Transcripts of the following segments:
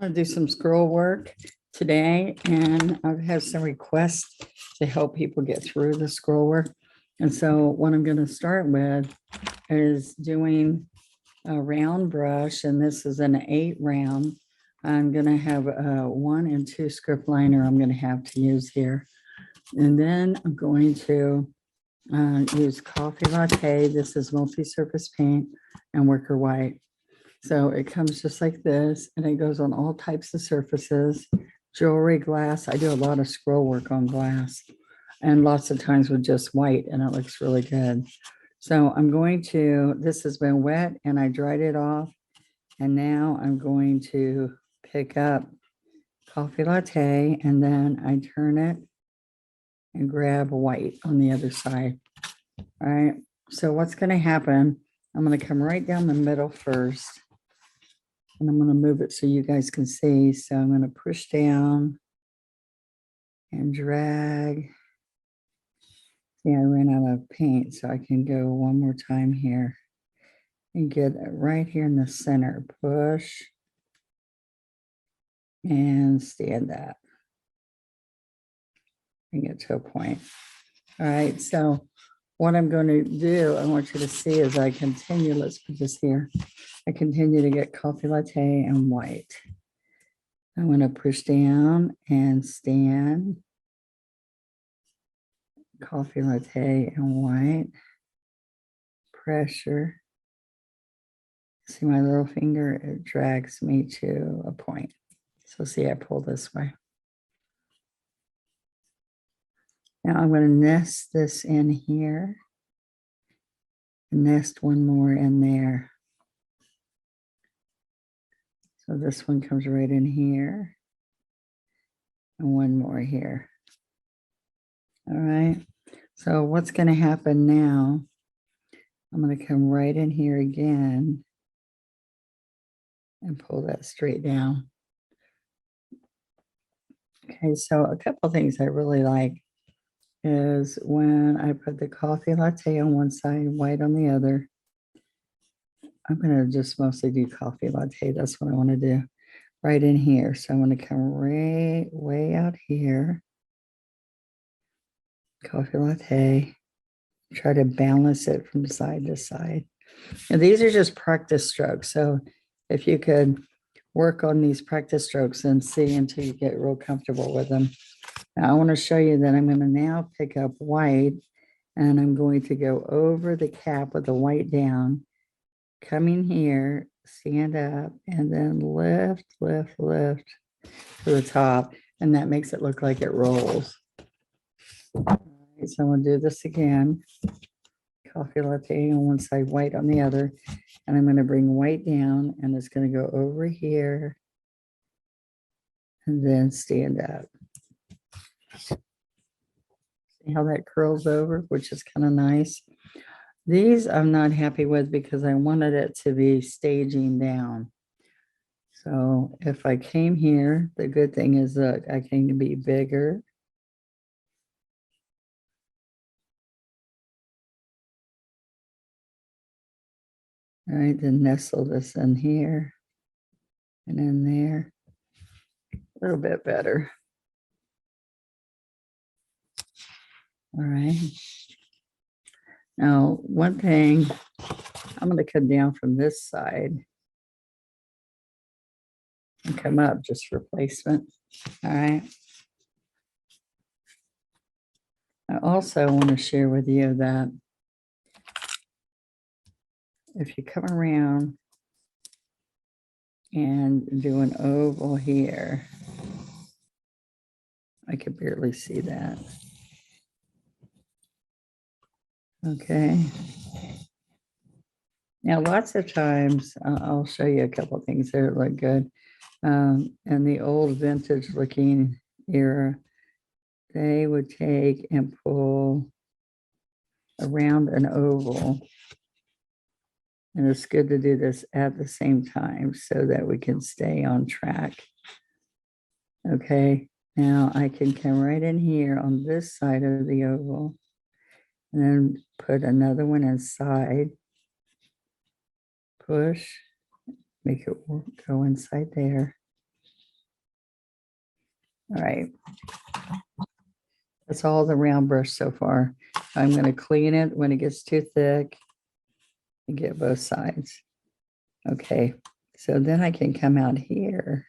gonna do some scroll work today, and I've had some requests to help people get through the scroll work. And so what I'm gonna start with is doing a round brush, and this is an 8 round. I'm gonna have a 1 and 2 script liner I'm gonna have to use here. And then I'm going to use Coffee Latte. This is multi-surface paint and Wicker White. So it comes just like this, and it goes on all types of surfaces, jewelry, glass. I do a lot of scroll work on glass, and lots of times with just white, and it looks really good. So I'm going to, this has been wet and I dried it off, and now I'm going to pick up Coffee Latte, and then I turn it and grab white on the other side. All right, so what's going to happen, I'm going to come right down the middle first, and I'm going to move it so you guys can see. So I'm going to push down and drag. See, I ran out of paint, so I can go one more time here and get it right here in the center. Push and stand up. Bring it to a point. All right, so what I'm going to do, I want you to see as I continue, let's put this here. I continue to get Coffee Latte and white. I'm going to push down and stand. Coffee Latte and white. Pressure. See my little finger, it drags me to a point. So see, I pull this way. Now I'm going to nest this in here. Nest one more in there. So this one comes right in here. And one more here. All right. So what's going to happen now, I'm going to come right in here again and pull that straight down. Okay, so a couple things I really like is when I put the Coffee Latte on one side, white on the other. I'm going to just mostly do Coffee Latte. That's what I want to do right in here. So I'm going to come right way out here. Coffee Latte. Try to balance it from side to side. And these are just practice strokes. So if you could work on these practice strokes and see until you get real comfortable with them. Now I want to show you that I'm going to now pick up white, and I'm going to go over the cap with the white down, come in here, stand up, and then lift, lift, lift to the top. And that makes it look like it rolls. All right, so I'm going to do this again. Coffee Latte on one side, white on the other. And I'm going to bring white down, and it's going to go over here and then stand up. See how that curls over, which is kind of nice. These I'm not happy with because I wanted it to be staging down. So if I came here, the good thing is that I can be bigger. All right, then nestle this in here and in there. A little bit better. All right. Now, one thing, I'm going to come down from this side and come up just for placement. All right. I also want to share with you that if you come around and do an oval here, I could barely see that. Okay. Now, lots of times, I'll show you a couple of things that look good. In the old vintage looking era, they would take and pull around an oval. And it's good to do this at the same time so that we can stay on track. Okay, now I can come right in here on this side of the oval and then put another one inside. Push, make it go inside there. All right. That's all the round brush so far. I'm going to clean it when it gets too thick and get both sides. Okay. So then I can come out here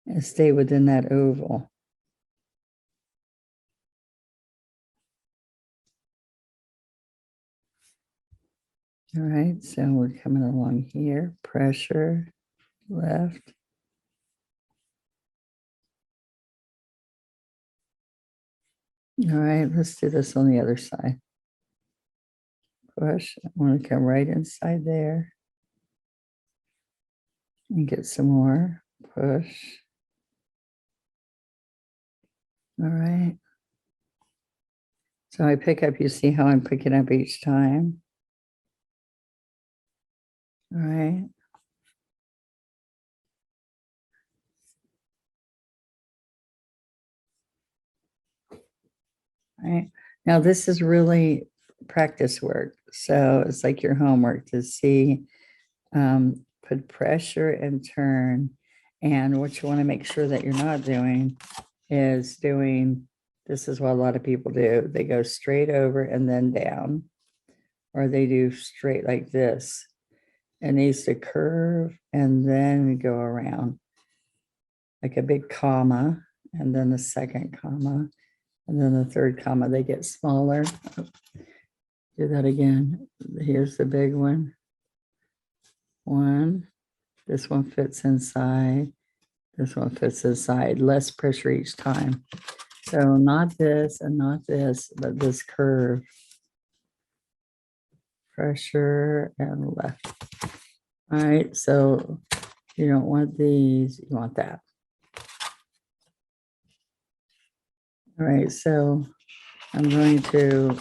and stay within that oval. All right, so we're coming along here, pressure, left. All right, let's do this on the other side. Push, I want to come right inside there and get some more, push. All right. So I pick up, you see how I'm picking up each time. All right. All right. Now this is really practice work. So it's like your homework to see, put pressure and turn. And what you want to make sure that you're not doing is doing, this is what a lot of people do. They go straight over and then down, or they do straight like this. It needs to curve and then go around like a big comma, and then the second comma, and then the third comma. They get smaller. Do that again. Here's the big one. One. This one fits inside. This one fits inside. Less pressure each time. So not this and not this, but this curve. Pressure and left. All right, so you don't want these, you want that. All right, so I'm going to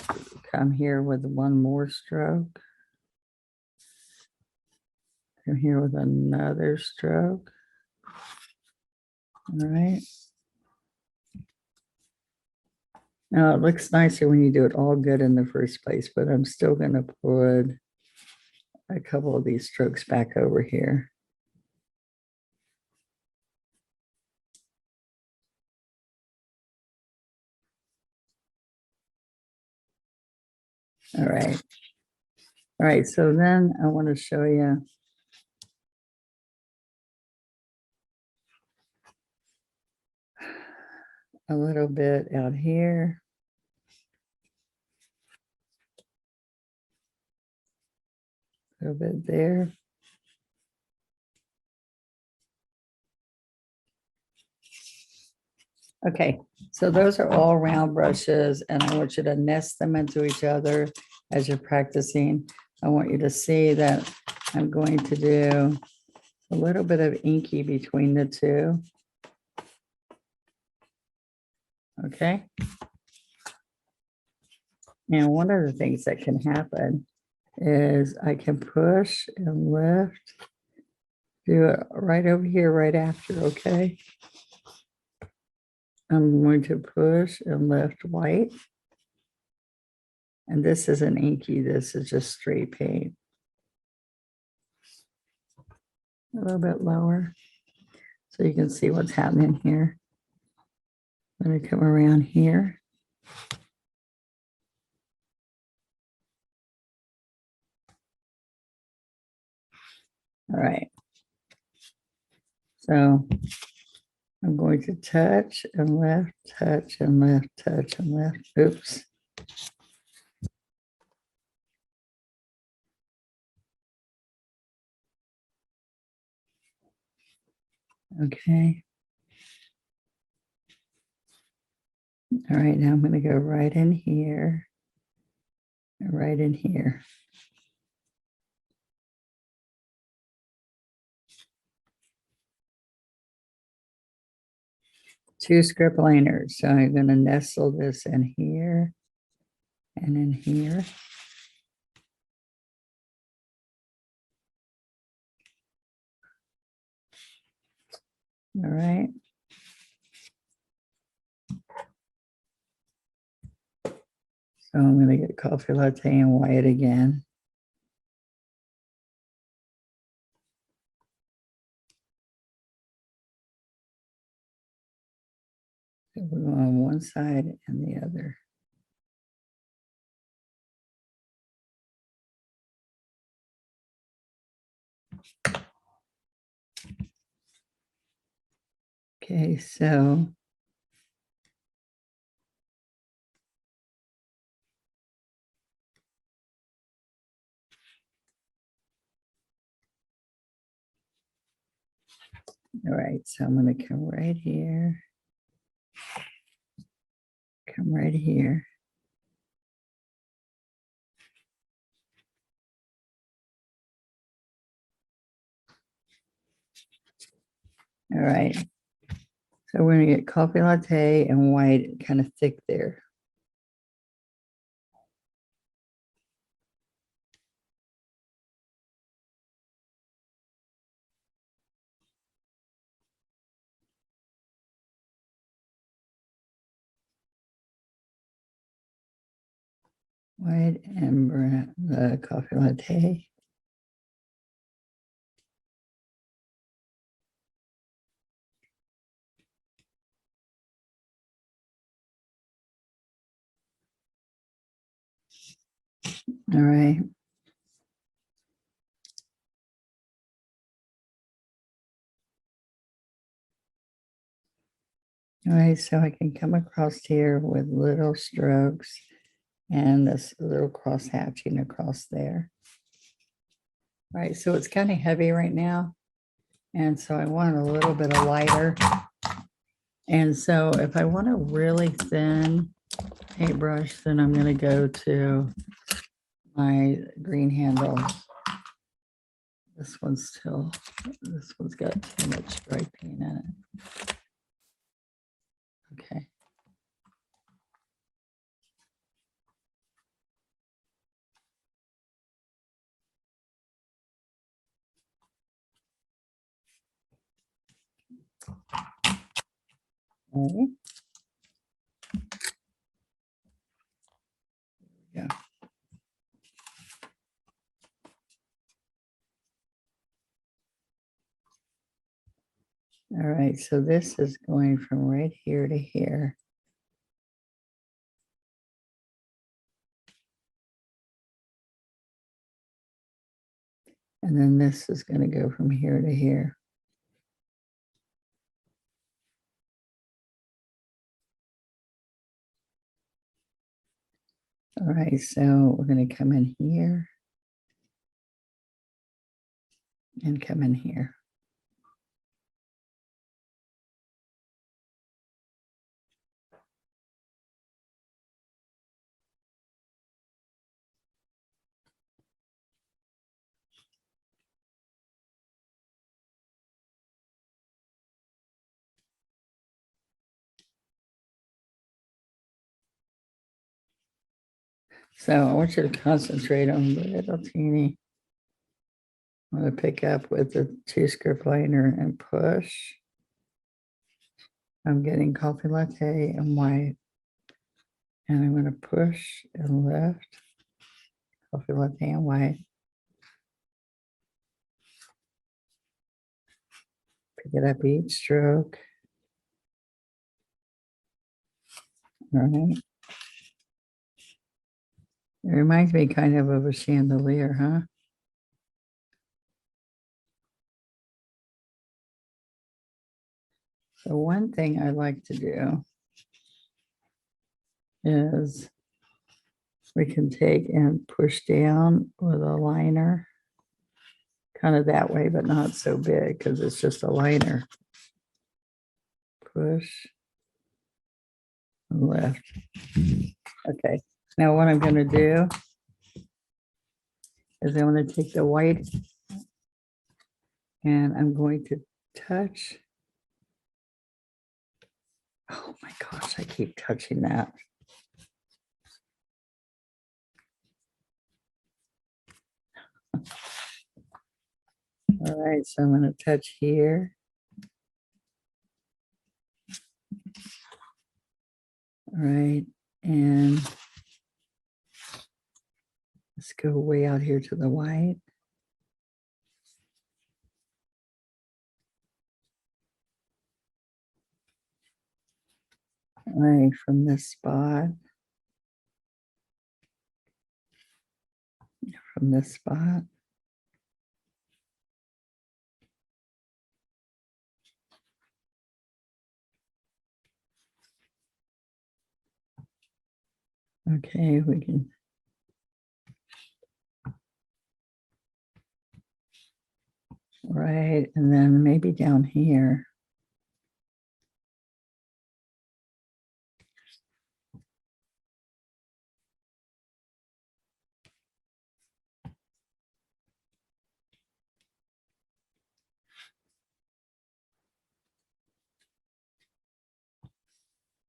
come here with one more stroke. Come here with another stroke. All right. Now it looks nicer when you do it all good in the first place, but I'm still going to put a couple of these strokes back over here. All right. All right, so then I want to show you a little bit out here. A little bit there. Okay, so those are all round brushes, and I want you to nest them into each other as you're practicing. I want you to see that I'm going to do a little bit of inky between the two. Okay. And one of the things that can happen is I can push and lift, do it right over here, right after, okay? I'm going to push and lift white. And this isn't inky, this is just straight paint. A little bit lower so you can see what's happening here. I'm going to come around here. All right. So I'm going to touch and left, touch and left, touch and left. Oops. Okay. All right, now I'm going to go right in here and right in here. Two script liners. So I'm going to nestle this in here and in here. All right. So I'm going to get coffee latte and white again. So we're going on one side and the other. Okay, so all right, so I'm going to come right here, come right here. All right, so we're going to get coffee latte and white kind of thick there. White and brown, the coffee latte. All right. All right, so I can come across here with little strokes and this little cross hatching across there. All right, so it's kind of heavy right now. And so I want a little bit of lighter. And so if I want a really thin paintbrush, then I'm going to go to my green handle. This one's got too much striping in it. Okay. All right. Yeah. All right, so this is going from right here to here. And then this is going to go from here to here. All right, so we're going to come in here and come in here. So I want you to concentrate on the little teeny. I'm going to pick up with the 2-script liner and push. I'm getting coffee latte and white. And I'm going to push and left, coffee latte and white. Pick it up each stroke. All right. It reminds me kind of a chandelier, huh? So one thing I like to do is we can take and push down with a liner, kind of that way, but not so big because it's just a liner. Push and left. Okay, now what I'm going to do is I'm going to take the white and I'm going to touch. Oh my gosh, I keep touching that. All right, so I'm going to touch here. All right, and let's go way out here to the white. right from this spot, from this spot. Okay, we can. Right, and then maybe down here.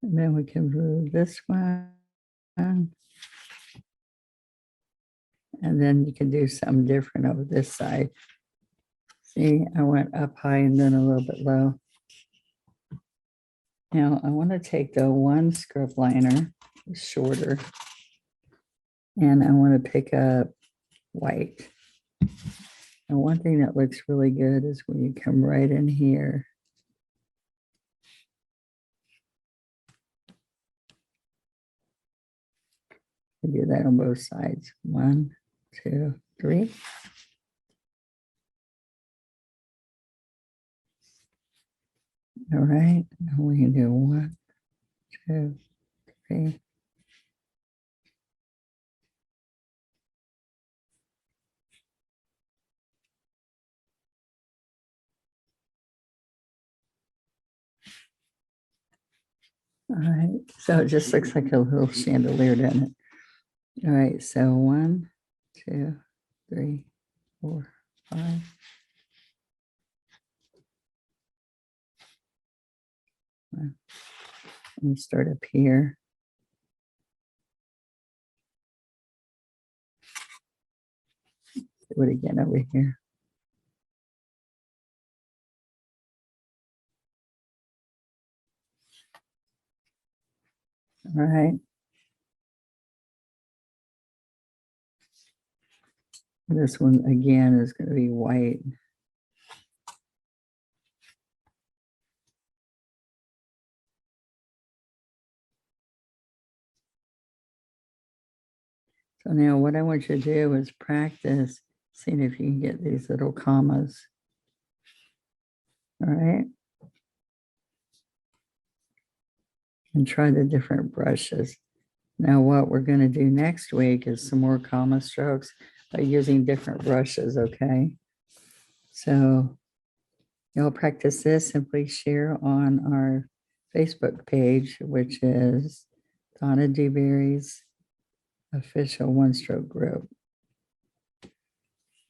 And then we can move this one. And then you can do something different over this side. See, I went up high and then a little bit low. Now I want to take the one script liner, shorter, and I want to pick up white. And one thing that looks really good is when you come right in here. I do that on both sides. 1, 2, 3. All right, now we can do 1, 2, 3. All right, so it just looks like a little chandelier, doesn't it? All right, so 1, 2, 3, 4, 5. Let me start up here. Do it again over here. All right. This one again is going to be white. So now what I want you to do is practice seeing if you can get these little commas. All right. And try the different brushes. Now what we're going to do next week is some more comma strokes by using different brushes, okay? So you'll practice this and please share on our Facebook page, which is Donna Dewberry's official one-stroke group.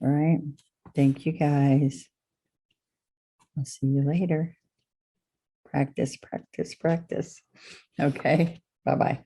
All right. Thank you guys. I'll see you later. Practice, practice, practice. Okay. Bye-bye.